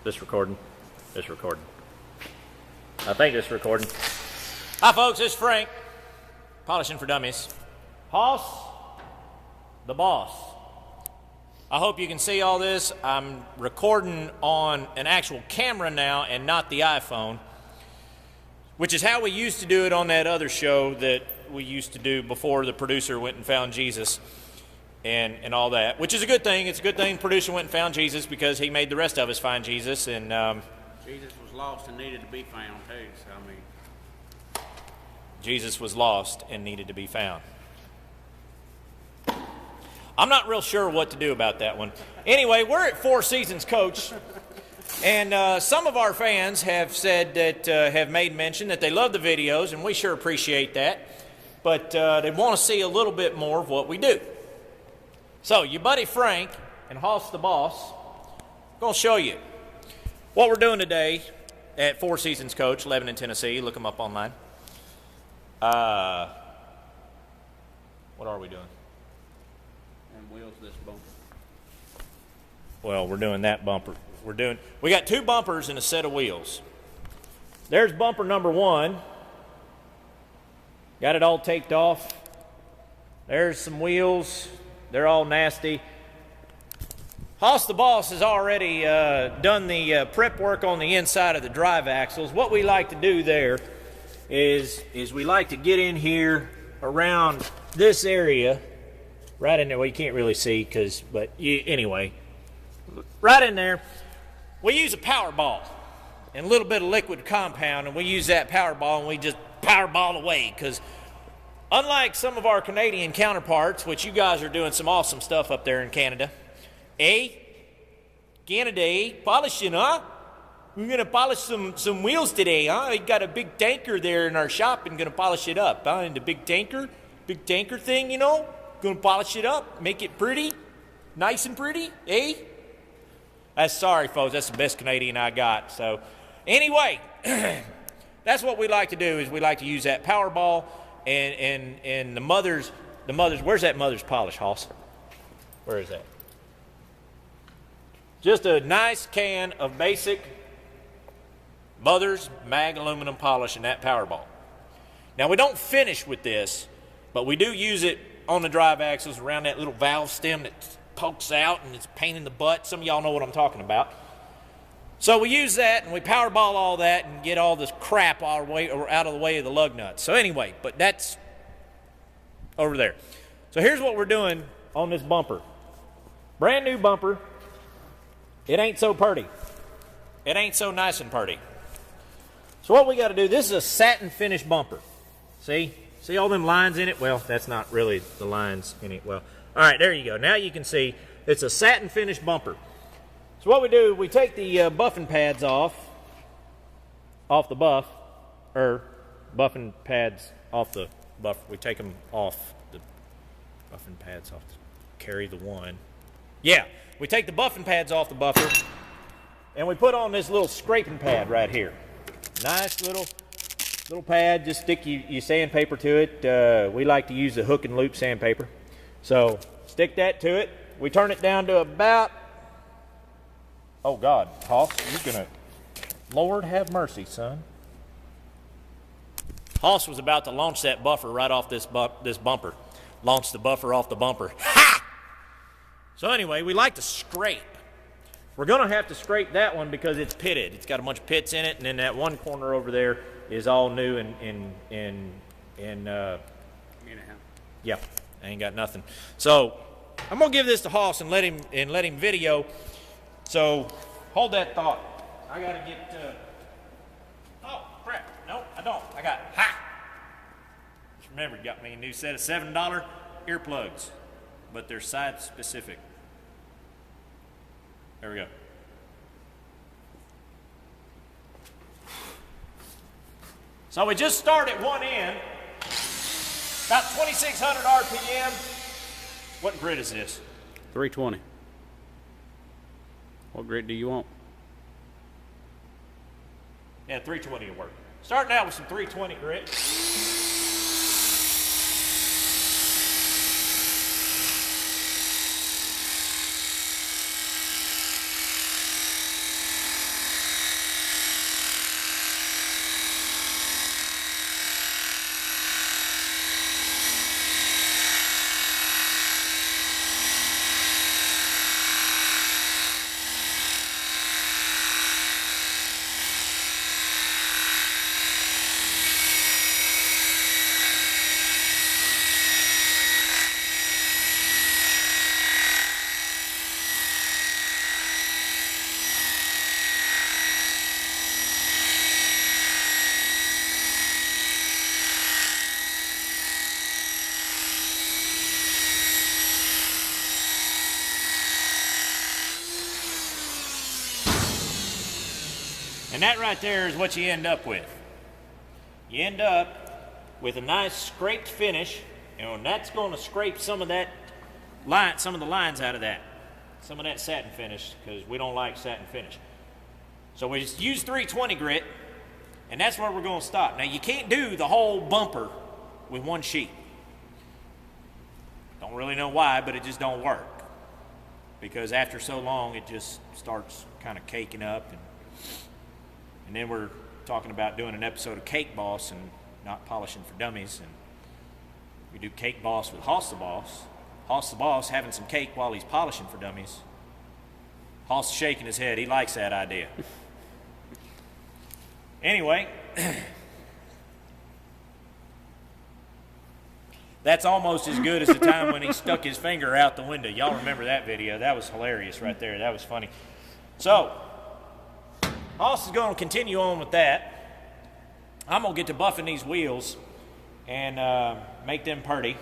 This recording. This recording. I think it's recording. Hi, folks. It's Frank. Polishing for Dummies. Hoss, the boss. I hope you can see all this. I'm recording on an actual camera now and not the iPhone, which is how we used to do it on that other show that we used to do before the producer went and found Jesus and all that, which is a good thing. It's a good thing the producer went and found Jesus because he made the rest of us find Jesus. And Jesus was lost and needed to be found too, so I mean. Jesus was lost and needed to be found. I'm not real sure what to do about that one. Anyway, we're at Four Seasons Coach, and some of our fans have said that, have made mention that they love the videos, and we sure appreciate that, but they want to see a little bit more of what we do. So, your buddy Frank and Hoss the boss, going to show you what we're doing today at Four Seasons Coach, Lebanon, Tennessee. Look them up online. What are we doing? And wheels this bumper. Well, we're doing that bumper. We got two bumpers and a set of wheels. There's bumper number one. Got it all taped off. There's some wheels. They're all nasty. Hoss the boss has already done the prep work on the inside of the drive axles. What we like to do there is we like to get in here around this area, right in there. Well, you can't really see anyway, right in there. We use a power ball and a little bit of liquid compound, and we use that power ball and we just power ball away, because unlike some of our Canadian counterparts, which you guys are doing some awesome stuff up there in Canada, Canada, polishing, huh? We're going to polish some wheels today, huh? We got a big tanker there in our shop and going to polish it up, huh? And the big tanker thing, you know? Going to polish it up, make it pretty, nice and pretty, Sorry, folks, that's the best Canadian I got. So, anyway, that's what we like to do, is we like to use that power ball and the mother's, where's that mother's polish, Hoss? Where is that? Just a nice can of basic Mother's mag aluminum polish in that power ball. Now, we don't finish with this, but we do use it on the drive axles around that little valve stem that pokes out and it's a pain in the butt. Some of y'all know what I'm talking about. So we use that and we power ball all that and get all this crap out of the way of the lug nuts. So anyway, but that's over there. So here's what we're doing on this bumper. Brand new bumper. It ain't so purty. It ain't so nice and purty. So what we got to do, this is a satin finish bumper. See all them lines in it? Well, that's not really the lines in it. Well, all right, there you go. Now you can see it's a satin finish bumper. So what we do, we take the buffing pads off the buff, buffing pads off the buff. We take them off the buffing pads off. Carry the one. Yeah, we take the buffing pads off the buffer, and we put on this little scraping pad right here. Nice little pad. Just stick your sandpaper to it. We like to use the hook and loop sandpaper. So stick that to it. We turn it down to about, oh God, Hoss, you're gonna, Lord have mercy, son. Hoss was about to launch that buffer right off this bumper. Launch the buffer off the bumper. Ha! So anyway, we like to scrape. We're going to have to scrape that one because it's pitted. It's got a bunch of pits in it, and then that one corner over there is all new yeah, I ain't got nothing. So I'm going to give this to Hoss and let him video. So hold that thought. I got to get oh, crap. No, I don't. I got Just remember, you got me a new set of $7 earplugs, but they're side specific. There we go. So we just start at one end, about 2,600 RPM. What grit is this? 320. What grit do you want? Yeah, 320 will work. Starting out with some 320 grit. And that right there is what you end up with. You end up with a nice scraped finish, and that's going to scrape some of that line, some of the lines out of that. Some of that satin finish, because we don't like satin finish. So we just use 320 grit, and that's where we're going to stop. Now, you can't do the whole bumper with one sheet. Don't really know why, but it just don't work. Because after so long, it just starts kind of caking up. And then we're talking about doing an episode of Cake Boss and not Polishing for Dummies. And we do Cake Boss with Hoss the Boss. Hoss the Boss having some cake while he's polishing for dummies. Hoss is shaking his head. He likes that idea. Anyway, that's almost as good as the time when he stuck his finger out the window. Y'all remember that video? That was hilarious right there. That was funny. So, Hoss is going to continue on with that. I'm going to get to buffing these wheels and make them purty.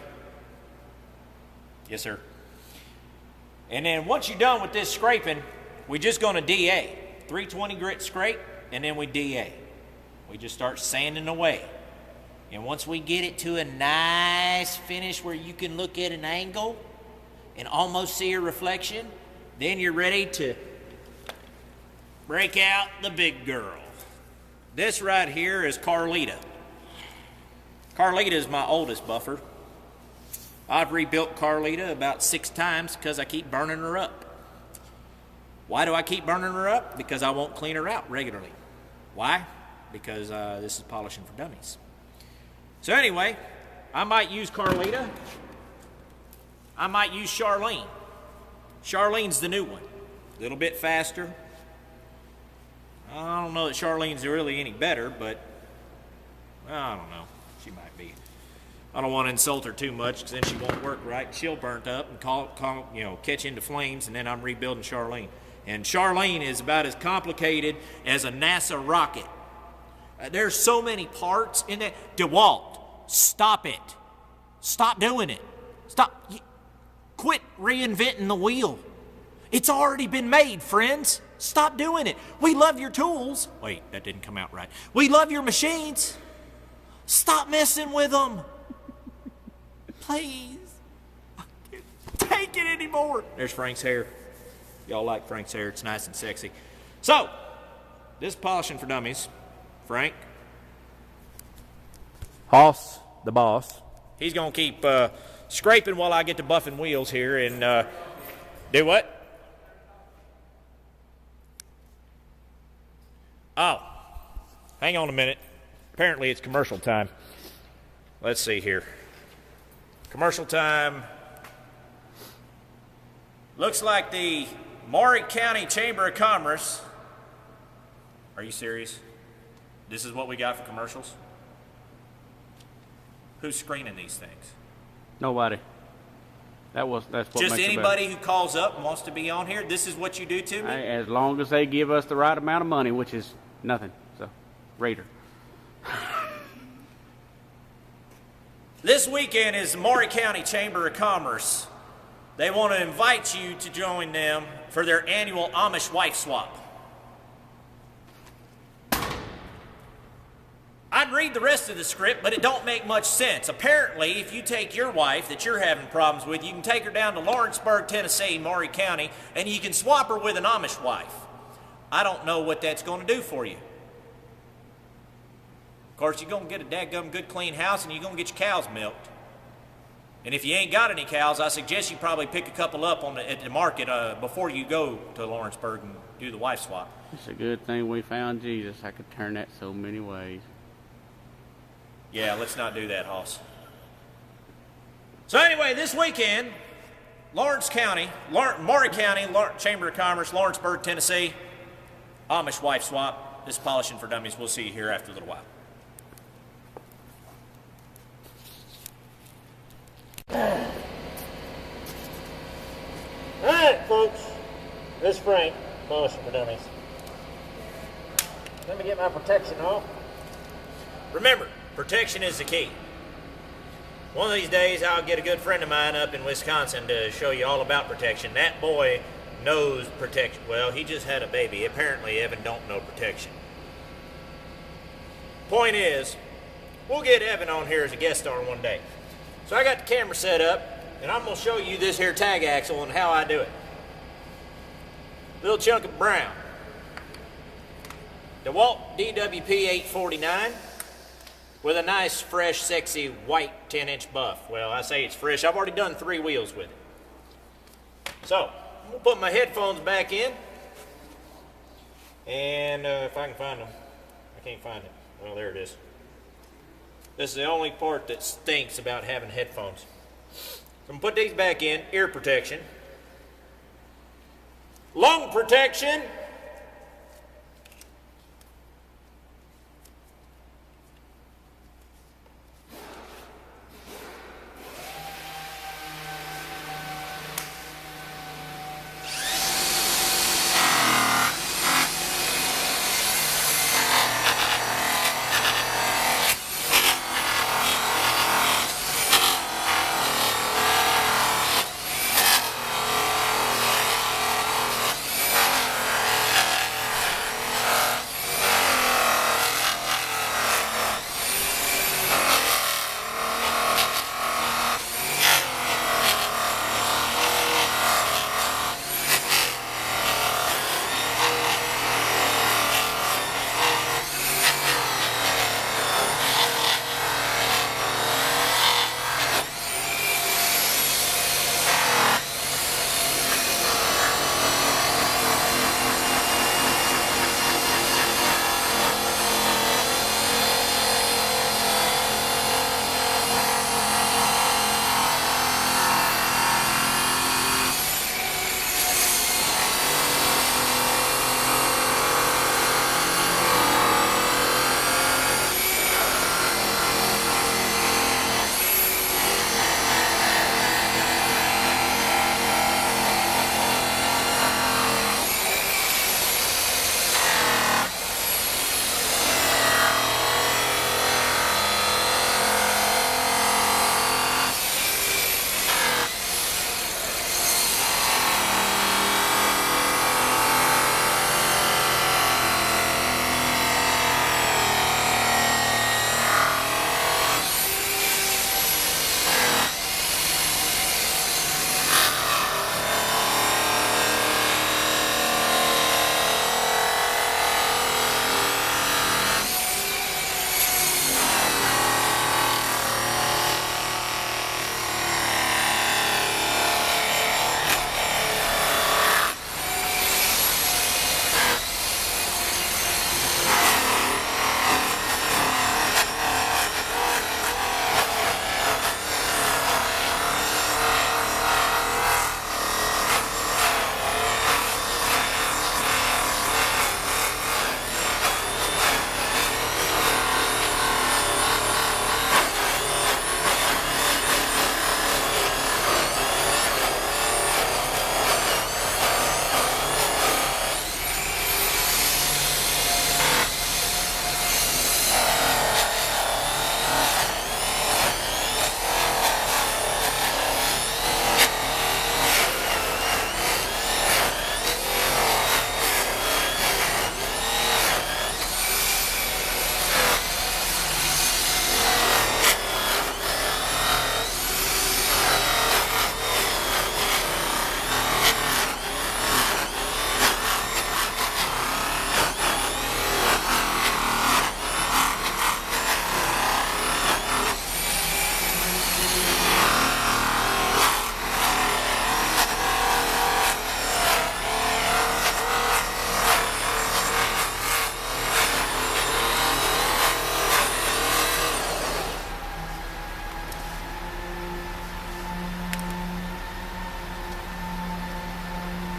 Yes, sir. And then once you're done with this scraping, we're just going to DA. 320 grit scrape, and then we DA. We just start sanding away. And once we get it to a nice finish where you can look at an angle and almost see a reflection, then you're ready to break out the big girl. This right here is Carlita. Carlita is my oldest buffer. I've rebuilt Carlita about 6 times because I keep burning her up. Why do I keep burning her up? Because I won't clean her out regularly. Why? Because this is Polishing for Dummies. So anyway, I might use Carlita. I might use Charlene. Charlene's the new one. A little bit faster. I don't know that Charlene's really any better, but I don't know. She might be. I don't want to insult her too much because then she won't work right. She'll burnt up and catch into flames, and then I'm rebuilding Charlene. And Charlene is about as complicated as a NASA rocket. There's so many parts in that. DeWalt, stop it. Stop doing it. Stop. Quit reinventing the wheel. It's already been made, friends. Stop doing it. We love your tools. Wait, that didn't come out right. We love your machines. Stop messing with them. Please. I can't take it anymore. There's Frank's hair. Y'all like Frank's hair. It's nice and sexy. So, this is Polishing for Dummies. Frank. Hoss, the boss. He's going to keep scraping while I get to buffing wheels here and do what? Oh, hang on a minute. Apparently it's commercial time. Let's see here. Commercial time. Looks like the Maury County Chamber of Commerce. Are you serious? This is what we got for commercials? Who's screening these things? Nobody. That's what just makes anybody who calls up and wants to be on here? This is what you do to me? As long as they give us the right amount of money, which is nothing. So, Raider. This weekend is the Maury County Chamber of Commerce. They want to invite you to join them for their annual Amish wife swap. I'd read the rest of the script, but it don't make much sense. Apparently, if you take your wife that you're having problems with, you can take her down to Lawrenceburg, Tennessee, Maury County, and you can swap her with an Amish wife. I don't know what that's going to do for you. Of course, you're going to get a dadgum good clean house, and you're going to get your cows milked. And if you ain't got any cows, I suggest you probably pick a couple up at the market before you go to Lawrenceburg and do the wife swap. It's a good thing we found Jesus. I could turn that so many ways. Yeah, let's not do that, Hoss. So anyway, this weekend, Maury County, Chamber of Commerce, Lawrenceburg, Tennessee, Amish wife swap. This is Polishing for Dummies. We'll see you here after a little while. All right, folks. This is Frank, Polishing for Dummies. Let me get my protection off. Remember, protection is the key. One of these days, I'll get a good friend of mine up in Wisconsin to show you all about protection. That boy knows protection. Well, he just had a baby. Apparently, Evan don't know protection. Point is, we'll get Evan on here as a guest star one day. So I got the camera set up, and I'm gonna show you this here tag axle and how I do it. Little chunk of brown. DeWalt DWP 849 with a nice, fresh, sexy, white 10-inch buff. Well, I say it's fresh. I've already done 3 wheels with it. So, I'm gonna put my headphones back in. And if I can find them. I can't find it. Well, there it is. This is the only part that stinks about having headphones. So I'm gonna put these back in. Ear protection. Lung protection.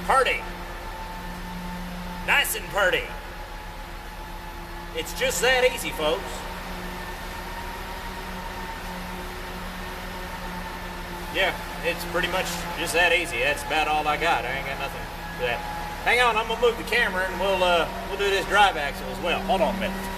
Purdy. Nice and purdy. It's just that easy, folks. Yeah, it's pretty much just that easy. That's about all I got. I ain't got nothing for that. Hang on, I'm gonna move the camera and we'll do this drive axle as well. Hold on a minute.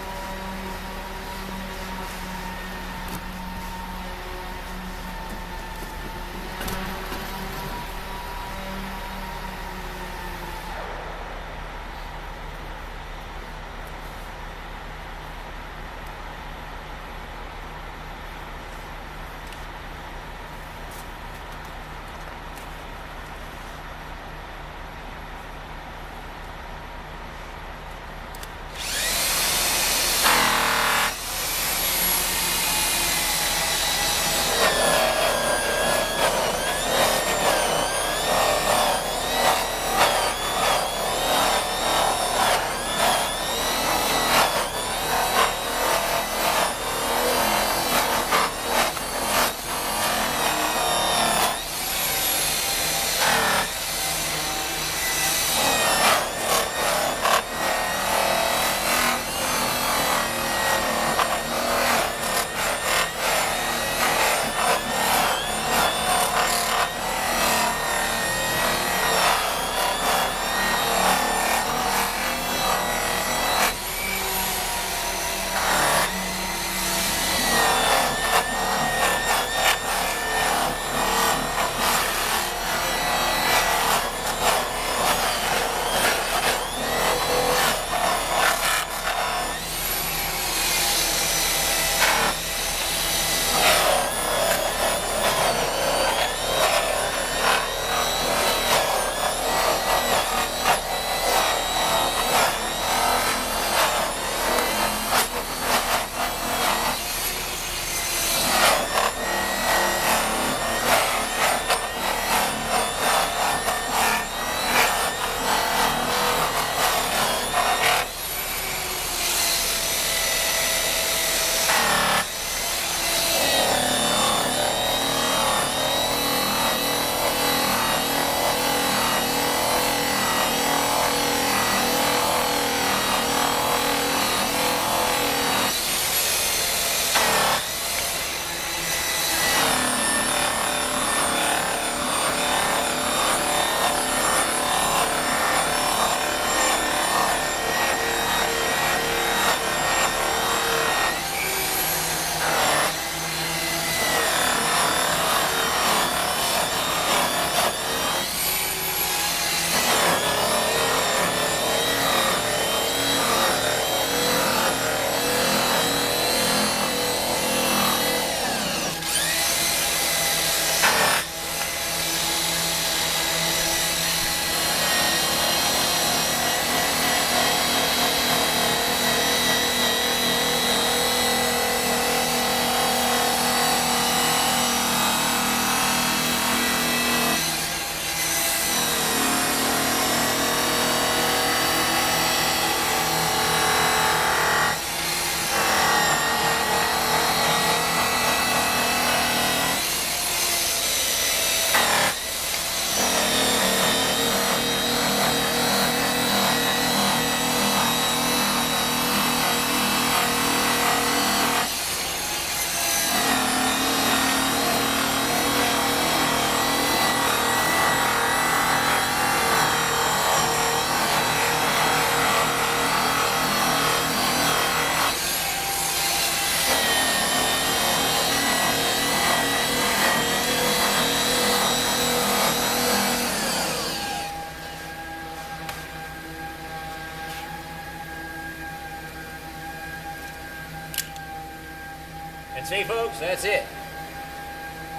And see, folks, that's it.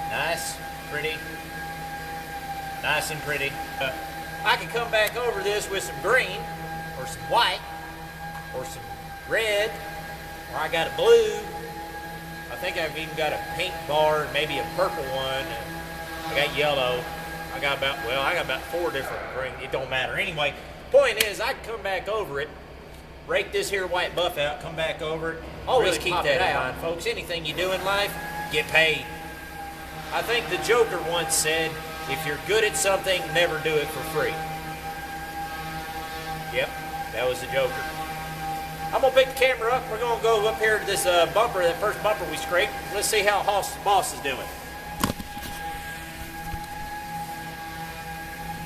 Nice, pretty, nice and pretty. I can come back over this with some green, or some white, or some red, or I got a blue. I think I've even got a pink bar and maybe a purple one. I got yellow. I got about 4 different green. It don't matter. Anyway, point is, I can come back over it, rake this here white buff out, come back over it. Always Really keep pop that it in out. mind, folks. Anything you do in life, get paid. I think the Joker once said, if you're good at something, never do it for free. Yep, that was the Joker. I'm gonna pick the camera up. We're gonna go up here to this bumper, that first bumper we scraped. Let's see how Hoss Boss is doing.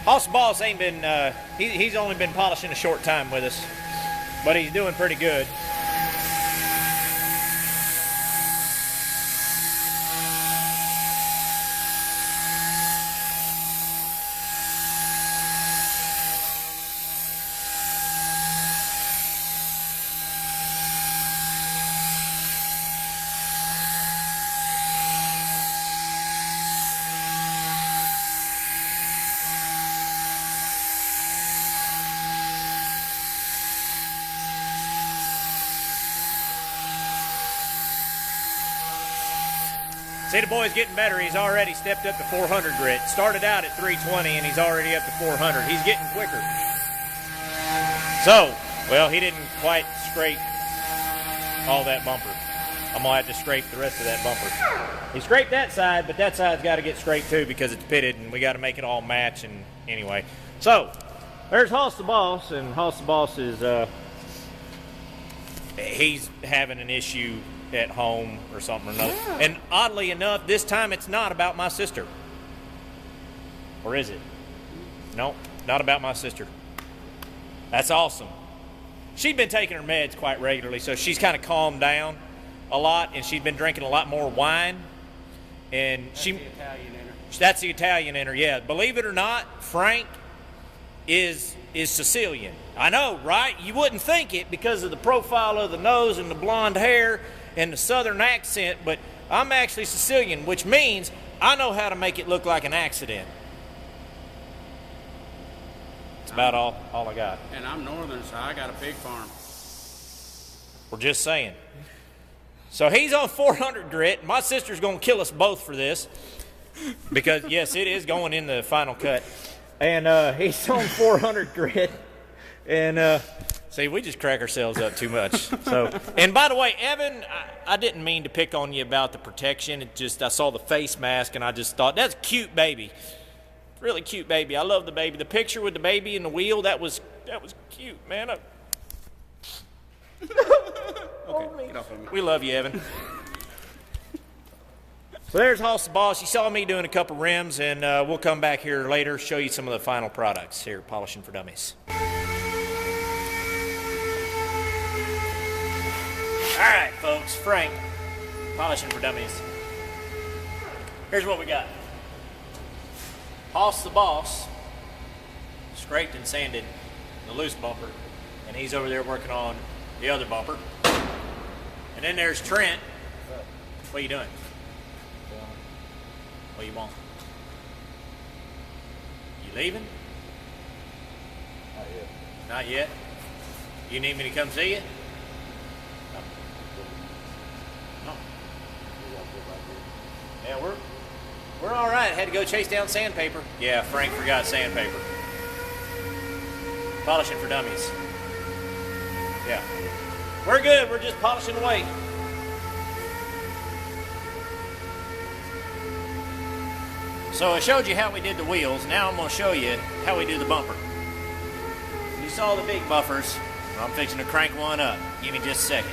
Hoss Boss ain't been, he's only been polishing a short time with us, but he's doing pretty good. See, the boy's getting better. He's already stepped up to 400 grit. Started out at 320, and he's already up to 400. He's getting quicker. So, well, he didn't quite scrape all that bumper. I'm going to have to scrape the rest of that bumper. He scraped that side, but that side's got to get scraped too because it's pitted, and we got to make it all match. And anyway, so there's Hoss the Boss, and Hoss the Boss is he's having an issue at home or something or another. Yeah. And oddly enough, this time it's not about my sister. Or is it? No, not about my sister. That's awesome. She'd been taking her meds quite regularly, so she's kind of calmed down a lot, and she's been drinking a lot more wine. And That's the Italian in her. That's the Italian in her, yeah. Believe it or not, Frank is Sicilian. I know, right? You wouldn't think it because of the profile of the nose and the blonde hair and the southern accent, but I'm actually Sicilian, which means I know how to make it look like an accident. It's about all I got. And I'm northern, so I got a pig farm. We're just saying. So he's on 400 grit. My sister's going to kill us both for this because, yes, it is going in the final cut. And he's on 400 grit. And see, we just crack ourselves up too much. So, and by the way, Evan, I didn't mean to pick on you about the protection. It just, I saw the face mask and I just thought, that's a cute baby. Really cute baby. I love the baby. The picture with the baby and the wheel, that was cute, man. Okay, get off of me. We love you, Evan. So there's Hoss the Boss. You saw me doing a couple rims, and we'll come back here later, show you some of the final products here at Polishing for Dummies. All right, folks, Frank, Polishing for Dummies. Here's what we got. Hoss the Boss scraped and sanded the loose bumper, and he's over there working on the other bumper. And then there's Trent. What are you doing? What do you want? You leaving? Not yet. Not yet? You need me to come see you? No. Yeah, we're all right. Had to go chase down sandpaper. Yeah, Frank forgot sandpaper. Polishing for Dummies. Yeah. We're good. We're just polishing away. So I showed you how we did the wheels. Now I'm going to show you how we do the bumper. You saw the big buffers. I'm fixing to crank one up. Give me just a second.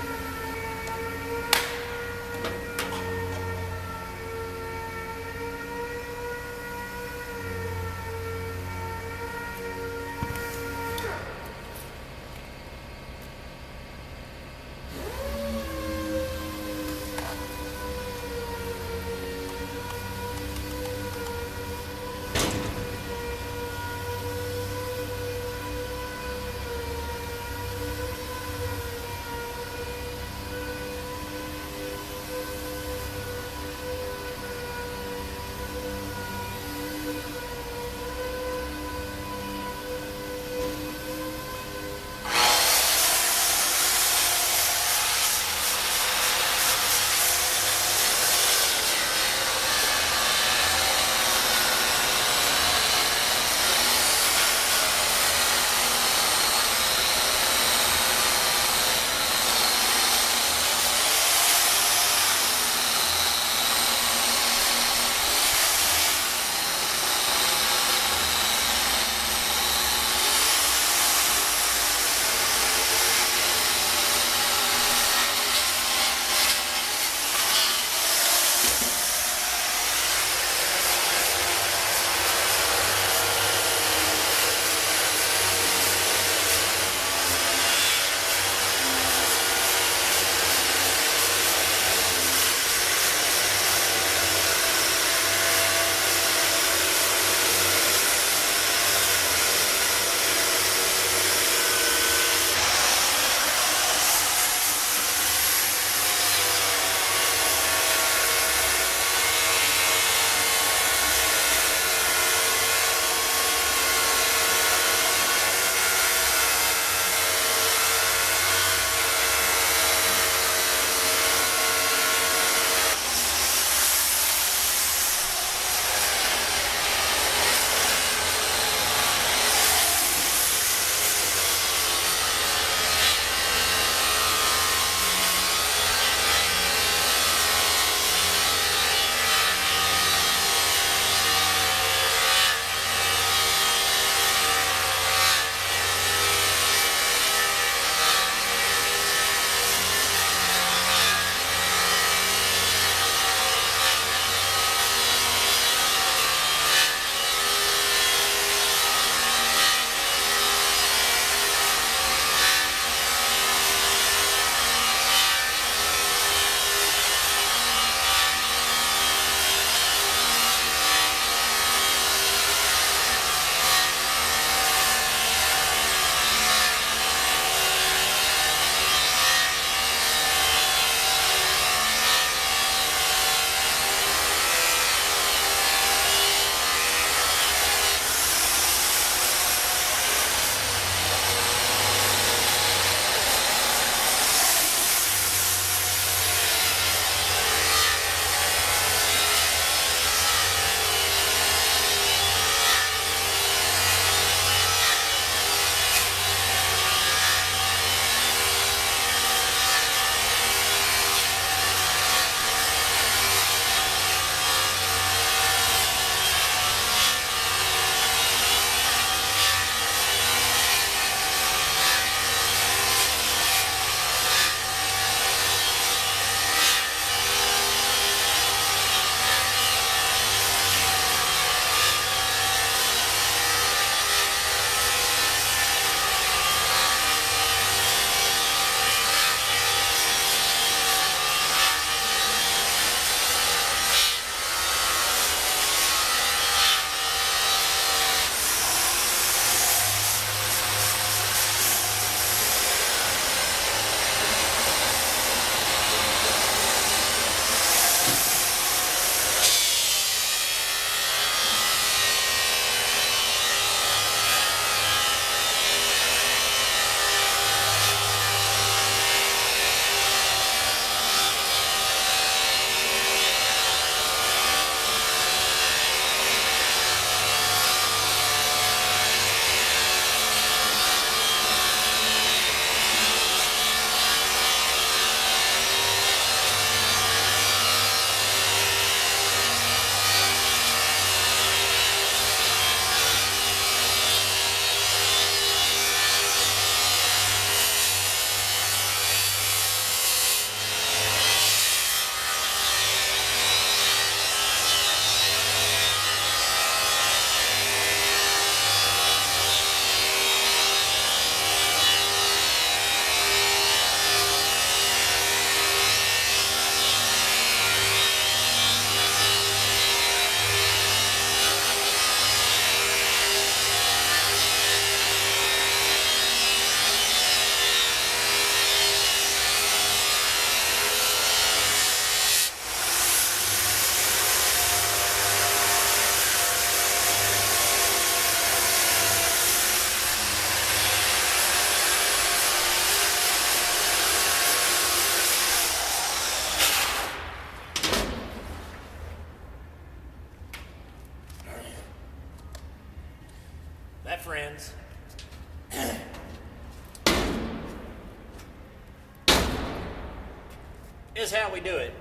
is how we do it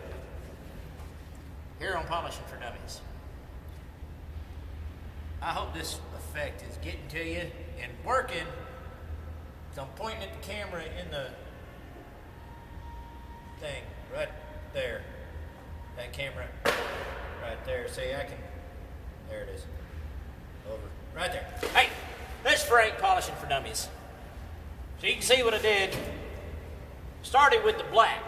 here on Polishing for Dummies. I hope this effect is getting to you and working. So I'm pointing at the camera in the thing right there. That camera right there. See, I can. There it is. Over. Right there. Hey, this is Frank Polishing for Dummies. So you can see what I did. Started with the black.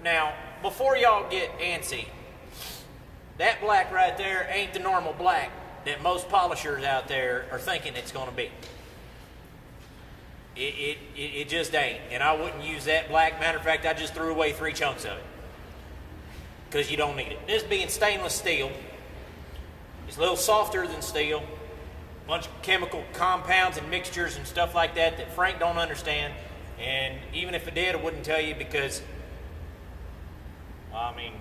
Now, before y'all get antsy, that black right there ain't the normal black that most polishers out there are thinking it's going to be. It just ain't. And I wouldn't use that black. Matter of fact, I just threw away 3 chunks of it. Because you don't need it. This being stainless steel, it's a little softer than steel. A bunch of chemical compounds and mixtures and stuff like that that Frank don't understand. And even if it did, I wouldn't tell you because, well, I mean,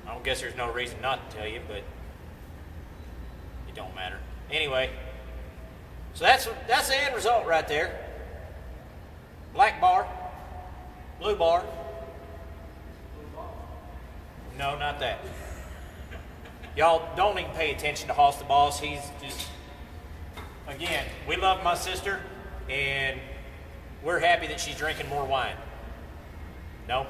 I don't guess there's no reason not to tell you, but it don't matter. Anyway, so that's the end result right there. Black bar, blue bar. No, not that. Y'all don't even pay attention to Hoss the Boss. He's just, again, we love my sister, and we're happy that she's drinking more wine. No?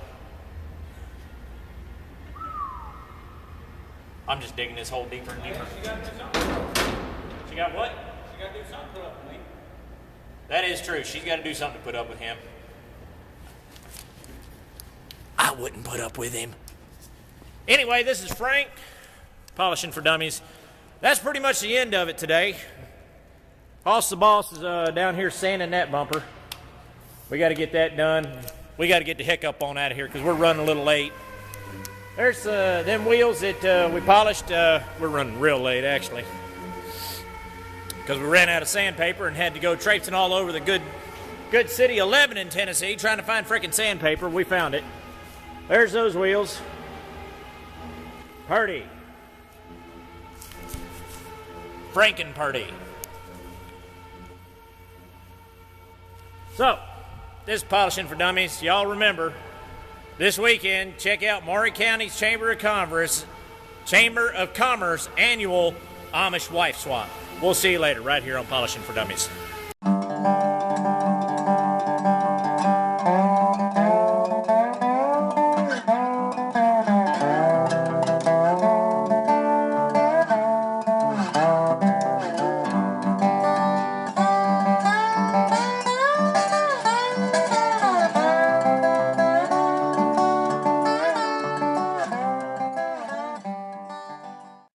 I'm just digging this hole deeper and deeper. She got to do something. She got what? She got to do something to put up with me. That is true. She's got to do something to put up with him. I wouldn't put up with him. Anyway, this is Frank, Polishing for Dummies. That's pretty much the end of it today. Hoss the Boss is down here sanding that bumper. We got to get that done. We got to get the hiccup on out of here because we're running a little late. There's them wheels that we polished. We're running real late, actually, because we ran out of sandpaper and had to go traipsing all over the good city of Lebanon, Tennessee, trying to find frickin' sandpaper. We found it. There's those wheels. Purdy. Franken Purdy. So, this is Polishing for Dummies. Y'all remember, this weekend, check out Maury County's Chamber of Commerce annual Amish Wife Swap. We'll see you later right here on Polishing for Dummies.